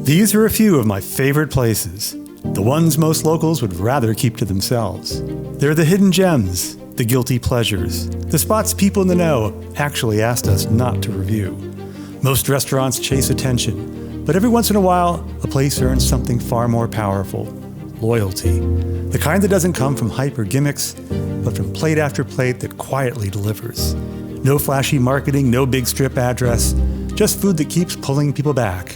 These are a few of my favorite places, the ones most locals would rather keep to themselves. They're the hidden gems, the guilty pleasures, the spots people in the know actually asked us not to review. Most restaurants chase attention, but every once in a while, a place earns something far more powerful: loyalty. The kind that doesn't come from hype or gimmicks, but from plate after plate that quietly delivers. No flashy marketing, no big strip address, just food that keeps pulling people back.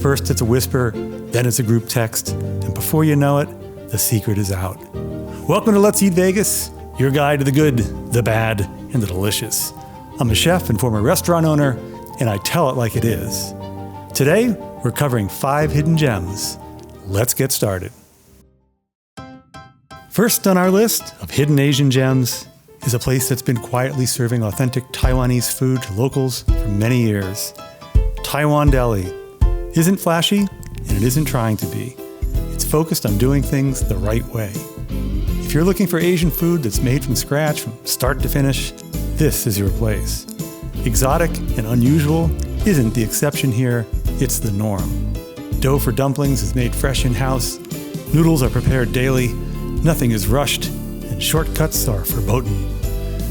First it's a whisper, then it's a group text, and before you know it, the secret is out. Welcome to Let's Eat Vegas, your guide to the good, the bad, and the delicious. I'm a chef and former restaurant owner, and I tell it like it is. Today, we're covering 5 hidden gems. Let's get started. First on our list of hidden Asian gems is a place that's been quietly serving authentic Taiwanese food to locals for many years. Taiwan Deli isn't flashy, and it isn't trying to be. It's focused on doing things the right way. If you're looking for Asian food that's made from scratch, from start to finish, this is your place. Exotic and unusual isn't the exception here, it's the norm. Dough for dumplings is made fresh in-house, noodles are prepared daily, nothing is rushed, and shortcuts are verboten.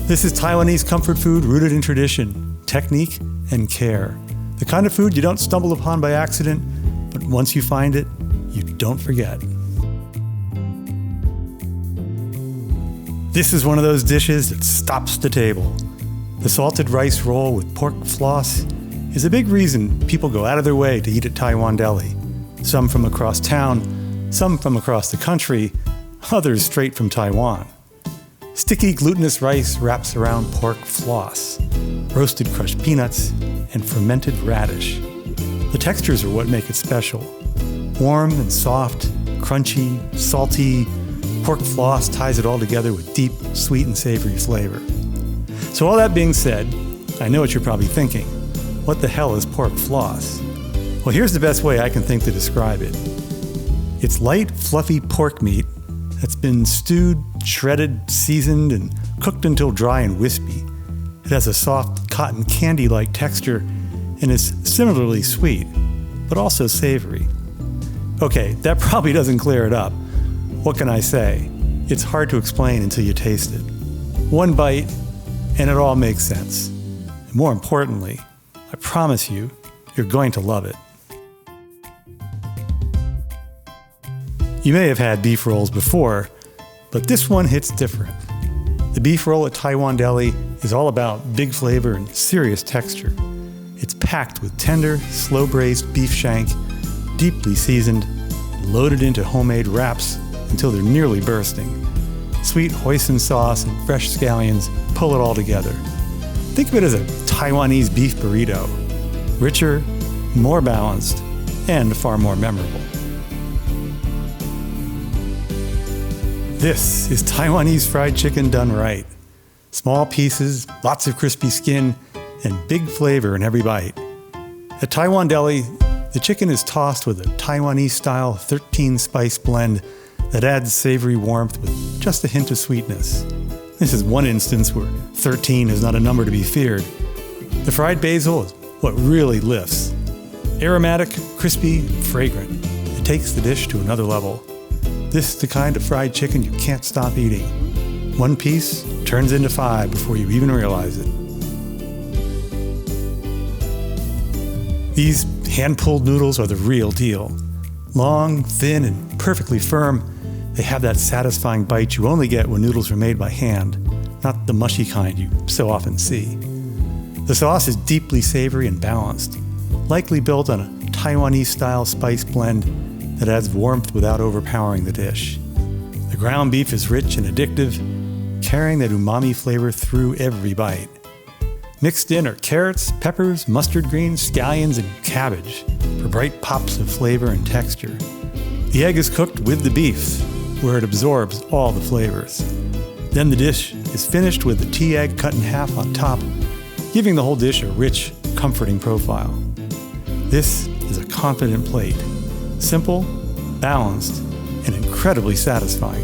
This is Taiwanese comfort food rooted in tradition, technique, and care. The kind of food you don't stumble upon by accident, but once you find it, you don't forget. This is one of those dishes that stops the table. The salted rice roll with pork floss is a big reason people go out of their way to eat at Taiwan Deli. Some from across town, some from across the country, others straight from Taiwan. Sticky glutinous rice wraps around pork floss, roasted crushed peanuts, and fermented radish. The textures are what make it special. Warm and soft, crunchy, salty, pork floss ties it all together with deep, sweet, and savory flavor. So all that being said, I know what you're probably thinking. What the hell is pork floss? Well, here's the best way I can think to describe it. It's light, fluffy pork meat that's been stewed, shredded, seasoned, and cooked until dry and wispy. It has a soft, cotton candy-like texture and is similarly sweet, but also savory. Okay, that probably doesn't clear it up. What can I say? It's hard to explain until you taste it. One bite, and it all makes sense. And more importantly, I promise you, you're going to love it. You may have had beef rolls before, but this one hits different. The beef roll at Taiwan Deli is all about big flavor and serious texture. It's packed with tender, slow-braised beef shank, deeply seasoned, and loaded into homemade wraps until they're nearly bursting. Sweet hoisin sauce and fresh scallions pull it all together. Think of it as a Taiwanese beef burrito. Richer, more balanced, and far more memorable. This is Taiwanese fried chicken done right. Small pieces, lots of crispy skin, and big flavor in every bite. At Taiwan Deli, the chicken is tossed with a Taiwanese-style 13-spice blend that adds savory warmth with just a hint of sweetness. This is one instance where 13 is not a number to be feared. The fried basil is what really lifts. Aromatic, crispy, fragrant. It takes the dish to another level. This is the kind of fried chicken you can't stop eating. One piece turns into 5 before you even realize it. These hand-pulled noodles are the real deal. Long, thin, and perfectly firm, they have that satisfying bite you only get when noodles are made by hand, not the mushy kind you so often see. The sauce is deeply savory and balanced, likely built on a Taiwanese-style spice blend that adds warmth without overpowering the dish. The ground beef is rich and addictive, carrying that umami flavor through every bite. Mixed in are carrots, peppers, mustard greens, scallions, and cabbage for bright pops of flavor and texture. The egg is cooked with the beef, where it absorbs all the flavors. Then the dish is finished with the tea egg cut in half on top, giving the whole dish a rich, comforting profile. This is a confident plate. Simple, balanced, and incredibly satisfying.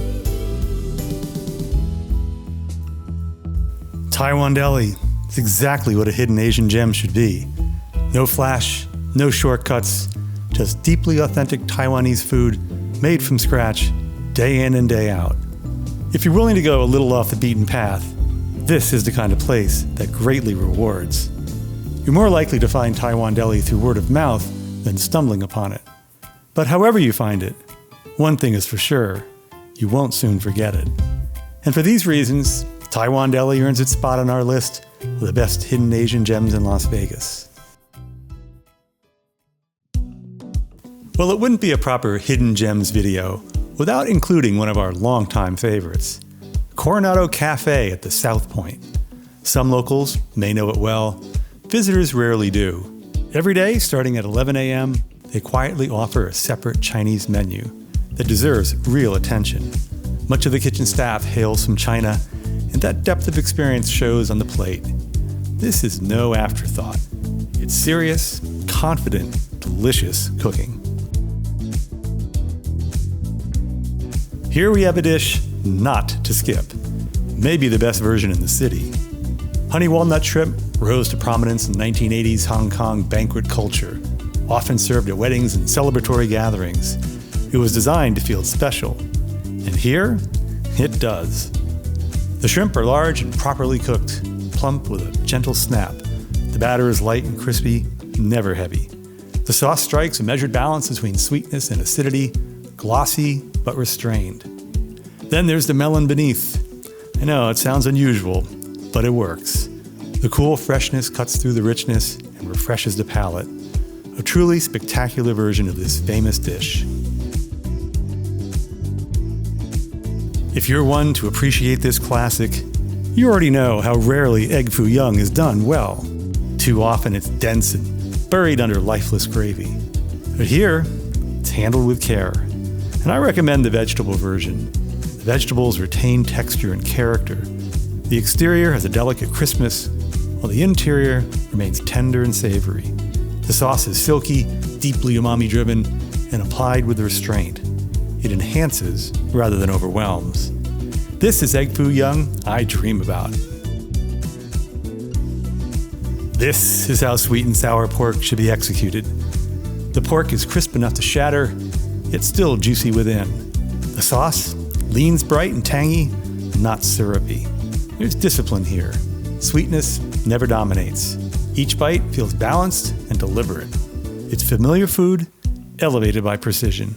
Taiwan Deli is exactly what a hidden Asian gem should be. No flash, no shortcuts, just deeply authentic Taiwanese food made from scratch, day in and day out. If you're willing to go a little off the beaten path, this is the kind of place that greatly rewards. You're more likely to find Taiwan Deli through word of mouth than stumbling upon it. But however you find it, one thing is for sure, you won't soon forget it. And for these reasons, Taiwan Deli earns its spot on our list of the best hidden Asian gems in Las Vegas. Well, it wouldn't be a proper Hidden Gems video without including one of our longtime favorites, Coronado Cafe at the South Point. Some locals may know it well, visitors rarely do. Every day, starting at 11 a.m., they quietly offer a separate Chinese menu that deserves real attention. Much of the kitchen staff hails from China, and that depth of experience shows on the plate. This is no afterthought. It's serious, confident, delicious cooking. Here we have a dish not to skip. Maybe the best version in the city. Honey walnut shrimp rose to prominence in 1980s Hong Kong banquet culture, often served at weddings and celebratory gatherings. It was designed to feel special. And here, it does. The shrimp are large and properly cooked, plump with a gentle snap. The batter is light and crispy, never heavy. The sauce strikes a measured balance between sweetness and acidity, glossy but restrained. Then there's the melon beneath. I know, it sounds unusual, but it works. The cool freshness cuts through the richness and refreshes the palate. A truly spectacular version of this famous dish. If you're one to appreciate this classic, you already know how rarely egg foo young is done well. Too often it's dense and buried under lifeless gravy. But here, it's handled with care. And I recommend the vegetable version. The vegetables retain texture and character. The exterior has a delicate crispness, while the interior remains tender and savory. The sauce is silky, deeply umami-driven, and applied with restraint. It enhances rather than overwhelms. This is egg foo young I dream about. This is how sweet and sour pork should be executed. The pork is crisp enough to shatter, yet still juicy within. The sauce leans bright and tangy, not syrupy. There's discipline here. Sweetness never dominates. Each bite feels balanced and deliberate. It's familiar food, elevated by precision.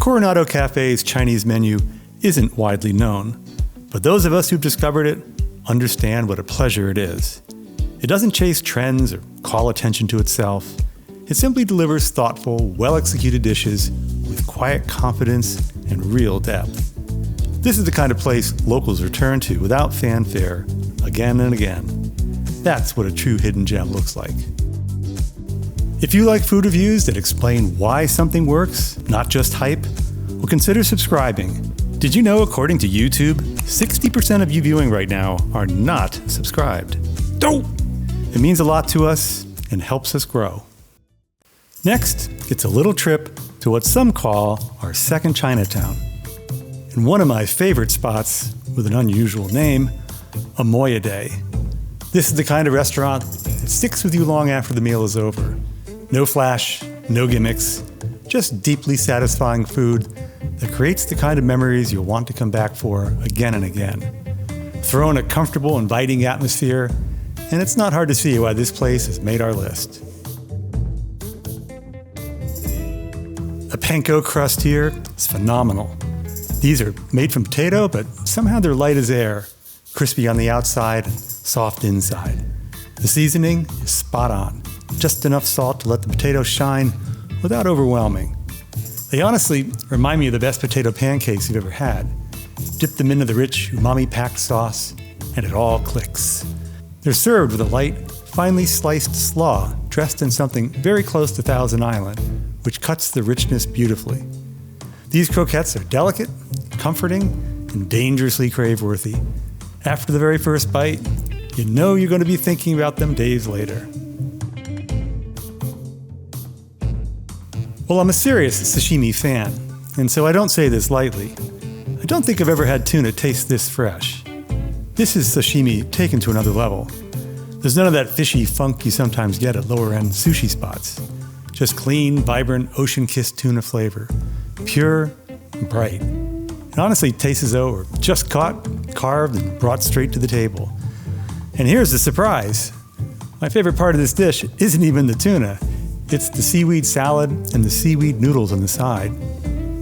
Coronado Cafe's Chinese menu isn't widely known, but those of us who've discovered it understand what a pleasure it is. It doesn't chase trends or call attention to itself. It simply delivers thoughtful, well-executed dishes with quiet confidence and real depth. This is the kind of place locals return to without fanfare, again and again. That's what a true hidden gem looks like. If you like food reviews that explain why something works, not just hype, well, consider subscribing. Did you know, according to YouTube, 60% of you viewing right now are not subscribed? Oh! It means a lot to us and helps us grow. Next, it's a little trip to what some call our second Chinatown. And one of my favorite spots, with an unusual name, Amoya Day. This is the kind of restaurant that sticks with you long after the meal is over. No flash, no gimmicks, just deeply satisfying food that creates the kind of memories you'll want to come back for again and again. Throw in a comfortable, inviting atmosphere, and it's not hard to see why this place has made our list. The panko crust here is phenomenal. These are made from potato, but somehow they're light as air, crispy on the outside and soft inside. The seasoning is spot on, just enough salt to let the potatoes shine without overwhelming. They honestly remind me of the best potato pancakes you've ever had. Dip them into the rich, umami-packed sauce, and it all clicks. They're served with a light, finely sliced slaw dressed in something very close to Thousand Island, which cuts the richness beautifully. These croquettes are delicate, comforting, and dangerously crave-worthy. After the very first bite, you know you're going to be thinking about them days later. Well, I'm a serious sashimi fan, and so I don't say this lightly. I don't think I've ever had tuna taste this fresh. This is sashimi taken to another level. The There's none of that fishy funk you sometimes get at lower-end sushi spots. Just clean, vibrant, ocean-kissed tuna flavor. Pure and bright. It honestly tastes as though it were just caught, carved, and brought straight to the table. And here's the surprise. My favorite part of this dish isn't even the tuna. It's the seaweed salad and the seaweed noodles on the side.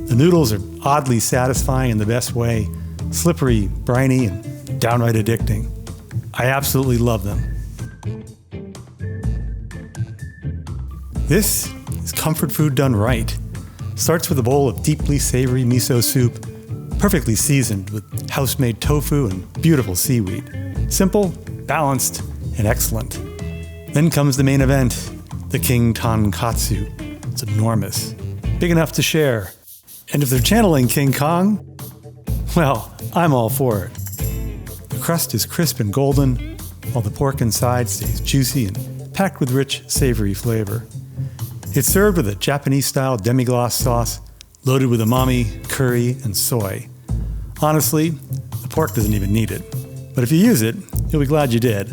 The noodles are oddly satisfying in the best way, slippery, briny, and downright addicting. I absolutely love them. This is comfort food done right. Starts with a bowl of deeply savory miso soup, perfectly seasoned with house-made tofu and beautiful seaweed. Simple, balanced, and excellent. Then comes the main event, the king tonkatsu. It's enormous, big enough to share. And if they're channeling King Kong, well, I'm all for it. The crust is crisp and golden, while the pork inside stays juicy and packed with rich, savory flavor. It's served with a Japanese-style demi-glace sauce, loaded with umami, curry, and soy. Honestly, the pork doesn't even need it. But if you use it, you'll be glad you did.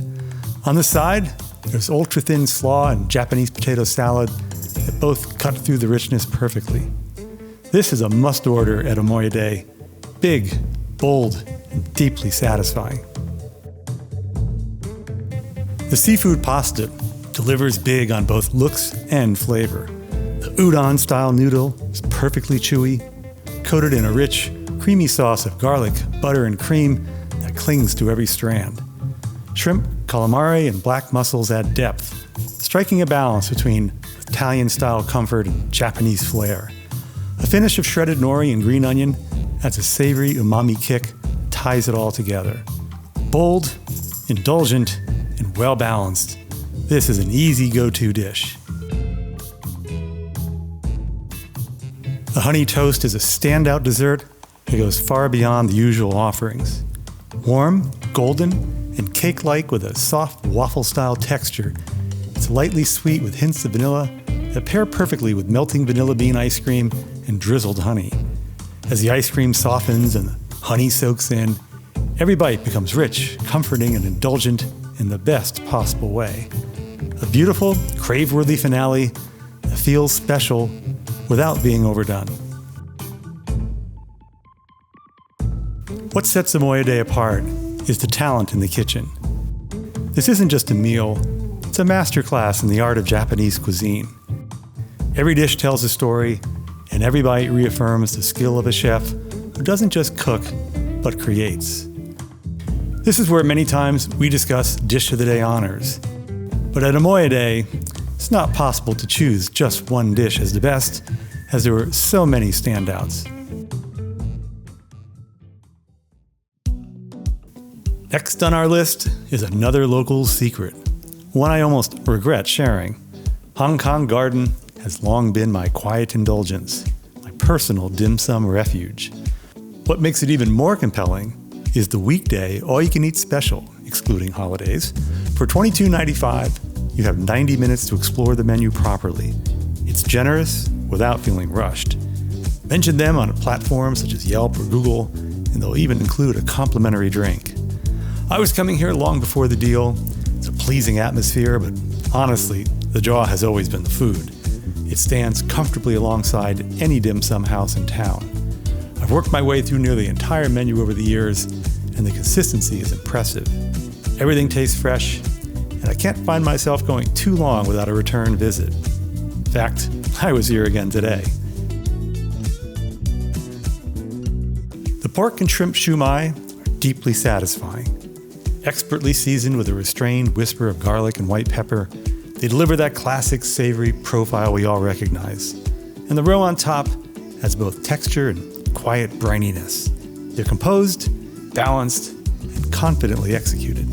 On the side, there's ultra-thin slaw and Japanese potato salad that both cut through the richness perfectly. This is a must-order at Omoyede. Big, bold, and deeply satisfying. The seafood pasta delivers big on both looks and flavor. The udon-style noodle is perfectly chewy, coated in a rich, creamy sauce of garlic, butter, and cream that clings to every strand. Shrimp, calamari, and black mussels add depth, striking a balance between Italian-style comfort and Japanese flair. A finish of shredded nori and green onion adds a savory umami kick that ties it all together. Bold, indulgent, and well-balanced. This is an easy go-to dish. The honey toast is a standout dessert that goes far beyond the usual offerings. Warm, golden, and cake-like with a soft waffle-style texture, it's lightly sweet with hints of vanilla that pair perfectly with melting vanilla bean ice cream and drizzled honey. As the ice cream softens and the honey soaks in, every bite becomes rich, comforting, and indulgent in the best possible way. A beautiful, crave-worthy finale that feels special without being overdone. What sets Omoyede apart is the talent in the kitchen. This isn't just a meal, it's a masterclass in the art of Japanese cuisine. Every dish tells a story, and every bite reaffirms the skill of a chef who doesn't just cook, but creates. This is where many times we discuss Dish of the Day honors. But at Omoyede, it's not possible to choose just one dish as the best, as there were so many standouts. Next on our list is another local secret, one I almost regret sharing. Hong Kong Garden has long been my quiet indulgence, my personal dim sum refuge. What makes it even more compelling is the weekday all-you-can-eat special, excluding holidays. For $22.95, you have 90 minutes to explore the menu properly. It's generous without feeling rushed. Mention them on a platform such as Yelp or Google, and they'll even include a complimentary drink. I was coming here long before the deal. It's a pleasing atmosphere, but honestly, the draw has always been the food. It stands comfortably alongside any dim sum house in town. I've worked my way through nearly the entire menu over the years, and the consistency is impressive. Everything tastes fresh, and I can't find myself going too long without a return visit. In fact, I was here again today. The pork and shrimp shumai are deeply satisfying. Expertly seasoned with a restrained whisper of garlic and white pepper, they deliver that classic savory profile we all recognize. And the roe on top has both texture and quiet brininess. They're composed, balanced, and confidently executed.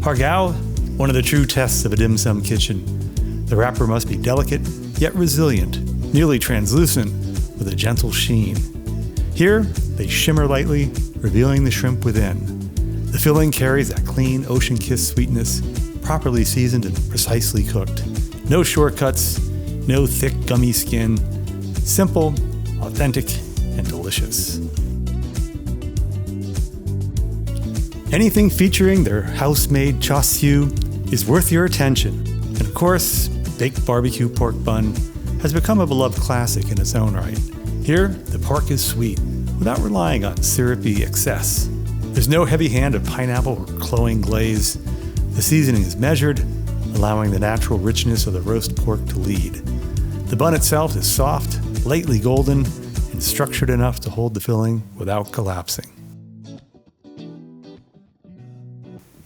Pargao, one of the true tests of a dim sum kitchen. The wrapper must be delicate, yet resilient, nearly translucent, with a gentle sheen. Here, they shimmer lightly, revealing the shrimp within. The filling carries that clean, ocean-kissed sweetness, properly seasoned and precisely cooked. No shortcuts, no thick, gummy skin. Simple, authentic, and delicious. Anything featuring their house-made char siu is worth your attention. And of course, baked barbecue pork bun has become a beloved classic in its own right. Here, the pork is sweet, without relying on syrupy excess. There's no heavy hand of pineapple or cloying glaze. The seasoning is measured, allowing the natural richness of the roast pork to lead. The bun itself is soft, lightly golden, and structured enough to hold the filling without collapsing.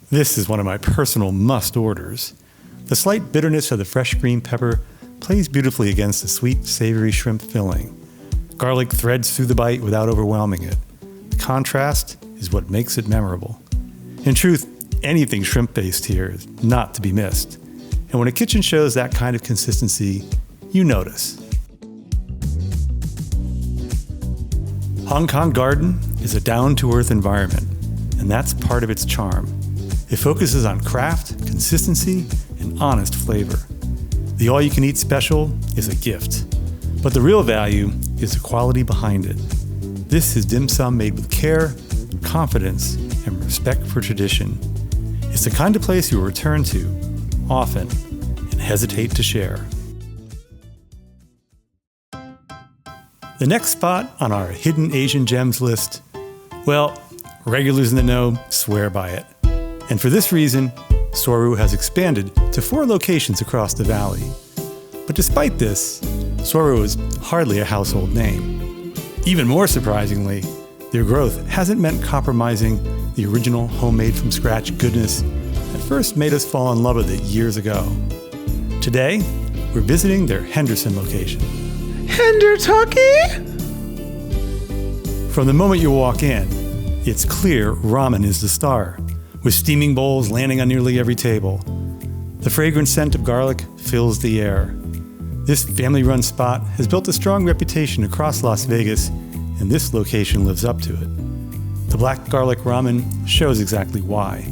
This is one of my personal must-orders. The slight bitterness of the fresh green pepper plays beautifully against the sweet, savory shrimp filling. Garlic threads through the bite without overwhelming it. The contrast is what makes it memorable. In truth, anything shrimp-based here is not to be missed. And when a kitchen shows that kind of consistency, you notice. Hong Kong Garden is a down-to-earth environment, and that's part of its charm. It focuses on craft, consistency, and honest flavor. The all-you-can-eat special is a gift, but the real value is the quality behind it. This is dim sum made with care, confidence, and respect for tradition. It's the kind of place you will return to often and hesitate to share. The next spot on our Hidden Asian Gems list, well, regulars in the know swear by it. And for this reason, Soru has expanded to 4 locations across the valley. But despite this, Soru is hardly a household name. Even more surprisingly, their growth hasn't meant compromising the original homemade from scratch goodness that first made us fall in love with it years ago. Today, we're visiting their Henderson location. Hendertucky? From the moment you walk in, it's clear ramen is the star, with steaming bowls landing on nearly every table. The fragrant scent of garlic fills the air. This family-run spot has built a strong reputation across Las Vegas, and this location lives up to it. The black garlic ramen shows exactly why.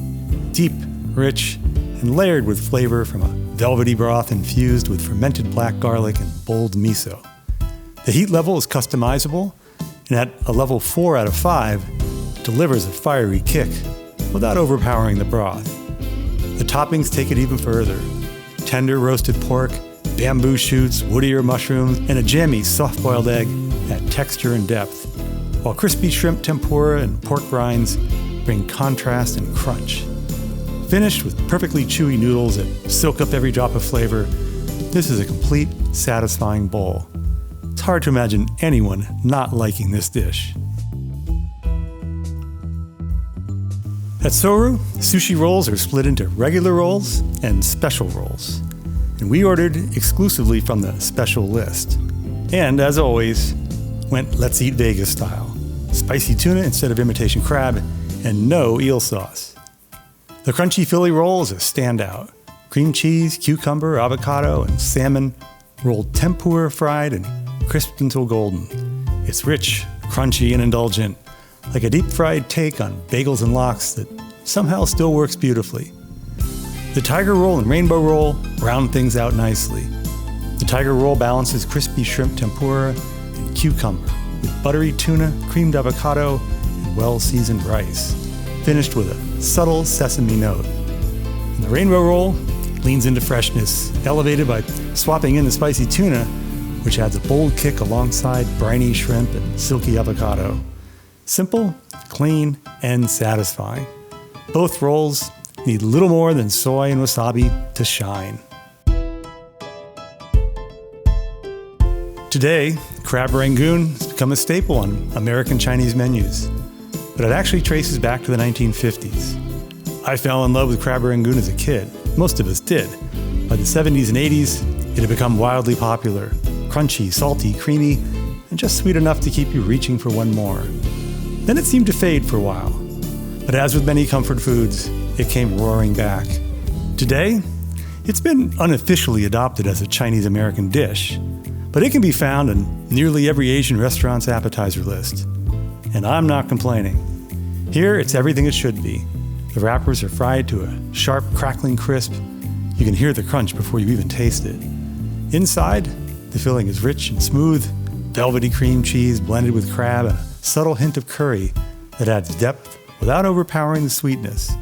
Deep, rich, and layered with flavor from a velvety broth infused with fermented black garlic and bold miso. The heat level is customizable, and at a level 4 out of 5, delivers a fiery kick without overpowering the broth. The toppings take it even further. Tender roasted pork, bamboo shoots, woodier mushrooms, and a jammy soft-boiled egg add texture and depth, while crispy shrimp tempura and pork rinds bring contrast and crunch. Finished with perfectly chewy noodles that soak up every drop of flavor, this is a complete, satisfying bowl. It's hard to imagine anyone not liking this dish. At Soru, sushi rolls are split into regular rolls and special rolls. And we ordered exclusively from the special list. And as always, went Let's Eat Vegas style. Spicy tuna instead of imitation crab, and no eel sauce. The crunchy Philly roll is a standout. Cream cheese, cucumber, avocado, and salmon rolled tempura fried and crisped until golden. It's rich, crunchy, and indulgent, like a deep-fried take on bagels and lox that somehow still works beautifully. The tiger roll and rainbow roll round things out nicely. The tiger roll balances crispy shrimp tempura and cucumber with buttery tuna, creamed avocado, and well-seasoned rice, finished with a subtle sesame note. And the rainbow roll leans into freshness, elevated by swapping in the spicy tuna, which adds a bold kick alongside briny shrimp and silky avocado. Simple, clean, and satisfying. Both rolls need little more than soy and wasabi to shine. Today, crab rangoon has become a staple on American Chinese menus, but it actually traces back to the 1950s. I fell in love with crab rangoon as a kid. Most of us did. By the 70s and 80s, it had become wildly popular. Crunchy, salty, creamy, and just sweet enough to keep you reaching for one more. Then it seemed to fade for a while. But as with many comfort foods, it came roaring back. Today, it's been unofficially adopted as a Chinese-American dish, but it can be found on nearly every Asian restaurant's appetizer list. And I'm not complaining. Here, it's everything it should be. The wrappers are fried to a sharp, crackling crisp. You can hear the crunch before you even taste it. Inside, the filling is rich and smooth, velvety cream cheese blended with crab and a subtle hint of curry that adds depth without overpowering the sweetness.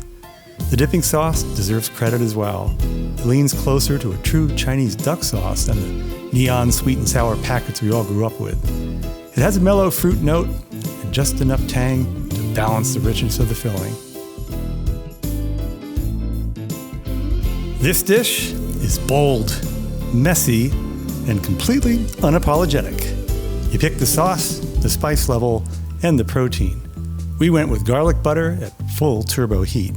The dipping sauce deserves credit as well. It leans closer to a true Chinese duck sauce than the neon sweet and sour packets we all grew up with. It has a mellow fruit note and just enough tang to balance the richness of the filling. This dish is bold, messy, and completely unapologetic. You pick the sauce, the spice level, and the protein. We went with garlic butter at full turbo heat.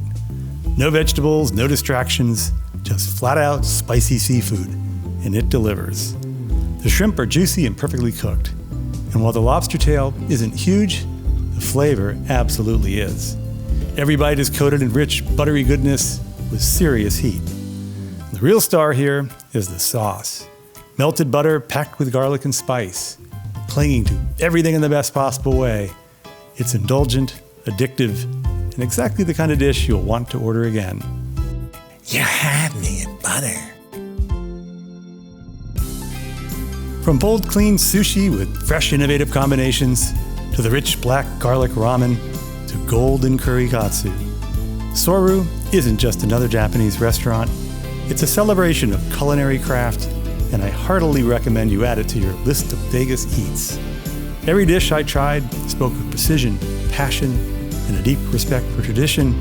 No vegetables, no distractions, just flat out spicy seafood, and it delivers. The shrimp are juicy and perfectly cooked. And while the lobster tail isn't huge, the flavor absolutely is. Every bite is coated in rich, buttery goodness with serious heat. The real star here is the sauce. Melted butter packed with garlic and spice, clinging to everything in the best possible way. It's indulgent, addictive, and exactly the kind of dish you'll want to order again. You had me at butter. From bold, clean sushi with fresh, innovative combinations, to the rich black garlic ramen, to golden curry katsu, Soru isn't just another Japanese restaurant. It's a celebration of culinary craft, and I heartily recommend you add it to your list of Vegas eats. Every dish I tried spoke with precision, passion, and a deep respect for tradition,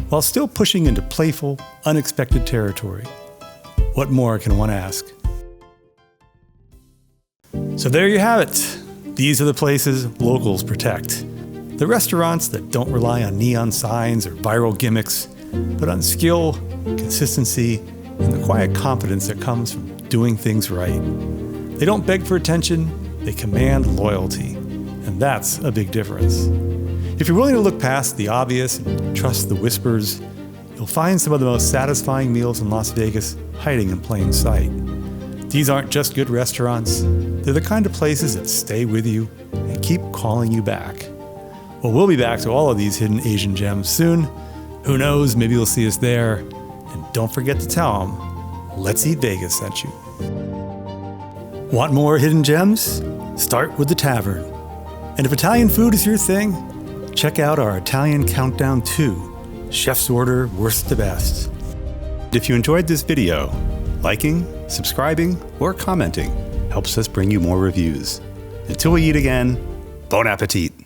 while still pushing into playful, unexpected territory. What more can one ask? So there you have it. These are the places locals protect. The restaurants that don't rely on neon signs or viral gimmicks, but on skill, consistency, and the quiet confidence that comes from doing things right. They don't beg for attention, they command loyalty. And that's a big difference. If you're willing to look past the obvious and trust the whispers, you'll find some of the most satisfying meals in Las Vegas hiding in plain sight. These aren't just good restaurants, they're the kind of places that stay with you and keep calling you back. Well, we'll be back to all of these hidden Asian gems soon. Who knows, maybe you'll see us there. And don't forget to tell them, Let's Eat Vegas sent you. Want more hidden gems? Start with the tavern. And if Italian food is your thing, check out our Italian Countdown 2, Chef's Order Worst to Best. If you enjoyed this video, liking, subscribing, or commenting helps us bring you more reviews. Until we eat again, bon appetit.